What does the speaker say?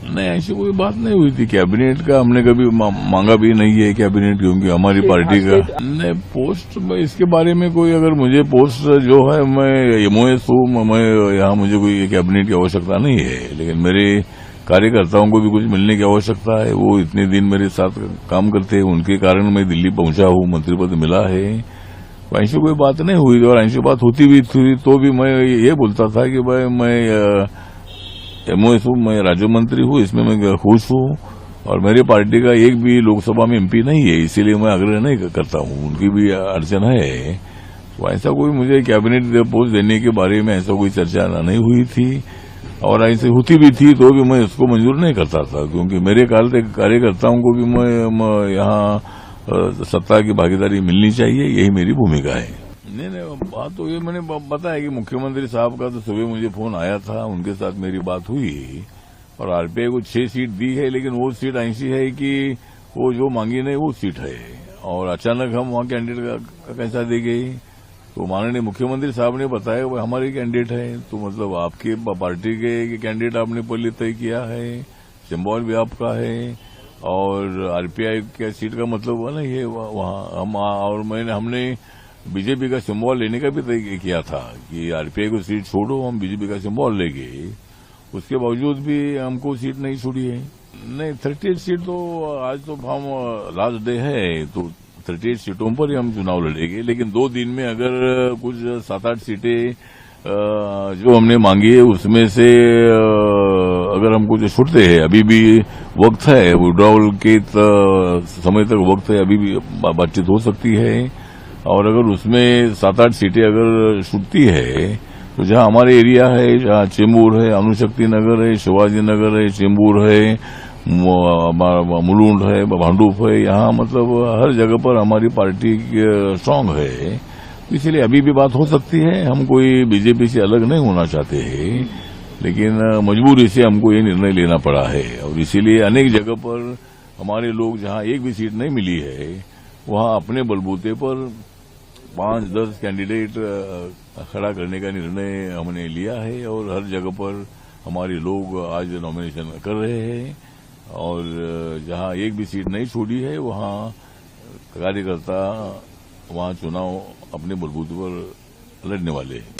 नहीं, ऐसी कोई बात नहीं हुई थी। कैबिनेट का हमने कभी मांगा भी नहीं है कैबिनेट, क्योंकि हमारी पार्टी का नहीं पोस्ट। इसके बारे में कोई अगर मुझे पोस्ट जो है, मैं एमओएस हूँ, मैं यहाँ मुझे कोई कैबिनेट की आवश्यकता नहीं है। लेकिन मेरे कार्यकर्ताओं को भी कुछ मिलने की आवश्यकता है। वो इतने दिन मेरे साथ काम करते हैं, उनके कारण मैं दिल्ली पहुंचा हूँ, मंत्री पद मिला है। ऐसी कोई बात नहीं हुई। और ऐसी बात होती भी थी तो भी मैं ये बोलता था कि भाई मैं एमओएस हूँ, मैं राज्य मंत्री हूँ, इसमें मैं खुश हूँ। और मेरी पार्टी का एक भी लोकसभा में एमपी नहीं है, इसीलिए मैं आग्रह नहीं करता हूँ। उनकी भी अड़चन है। तो ऐसा कोई मुझे कैबिनेट पोस्ट देने के बारे में ऐसा कोई चर्चा नहीं हुई थी। और ऐसे होती भी थी तो भी मैं उसको मंजूर नहीं करता था, क्योंकि मेरे कार्यकर्ताओं को भी मैं यहाँ सत्ता की भागीदारी मिलनी चाहिए, यही मेरी भूमिका है। नहीं, बात तो ये मैंने बताया कि मुख्यमंत्री साहब का तो सुबह मुझे फोन आया था, उनके साथ मेरी बात हुई। और आरपीआई को 6 सीट दी है, लेकिन वो सीट ऐसी है कि वो जो मांगी नहीं वो सीट है। और अचानक हम वहाँ कैंडिडेट का कैसा दे गई। तो माननीय मुख्यमंत्री साहब ने बताया वो हमारे कैंडिडेट है, तो मतलब आपके पार्टी के कैंडिडेट आपने पहले तय किया है, सिंबल भी आपका है। और आरपीआई के सीट का मतलब वो नहीं है वहाँ हम। और हमने बीजेपी का सिंबल लेने का भी तय किया था कि आरपीआई को सीट छोड़ो, हम बीजेपी का सिंबल लेंगे। उसके बावजूद भी हमको सीट नहीं छोड़ी है। नहीं, 38 सीट तो आज तो हम लास्ट डे है, तो 38 सीटों पर ही हम चुनाव लड़ेंगे। लेकिन 2 दिन में अगर कुछ 7-8 सीटें जो हमने मांगी है उसमें से अगर हमको जो छूटते हैं, अभी भी वक्त है, विड्रॉवल के समय तक वक्त है, अभी भी बातचीत हो सकती है। और अगर उसमें 7-8 सीटें अगर छूटती है तो जहां हमारे एरिया है, जहां चेंबूर है, अणुशक्ति नगर है, शिवाजी नगर है, चेंबूर है, मुलुंड है, भांडुप है, यहाँ मतलब हर जगह पर हमारी पार्टी स्ट्रांग है। इसलिए अभी भी बात हो सकती है। हम कोई बीजेपी से अलग नहीं होना चाहते हैं, लेकिन मजबूरी से हमको ये निर्णय लेना पड़ा है। और इसीलिए अनेक जगह पर हमारे लोग जहां एक भी सीट नहीं मिली है, वहां अपने बलबूते पर 5-10 कैंडिडेट खड़ा करने का निर्णय हमने लिया है। और हर जगह पर हमारे लोग आज नॉमिनेशन कर रहे हैं। और जहां एक भी सीट नहीं छोड़ी है, वहां कार्यकर्ता वहां चुनाव अपने बलबूते पर लड़ने वाले हैं।